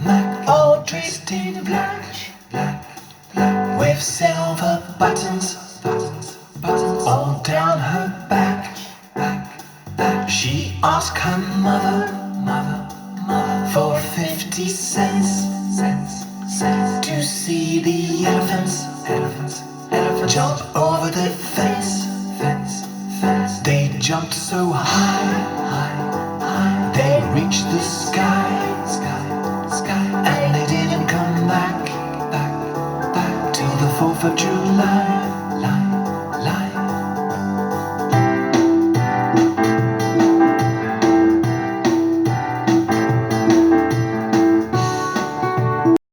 Mac, all dressed in black, with silver buttons, all down her back. She asked her mother, for 50 cents, to see the elephants jump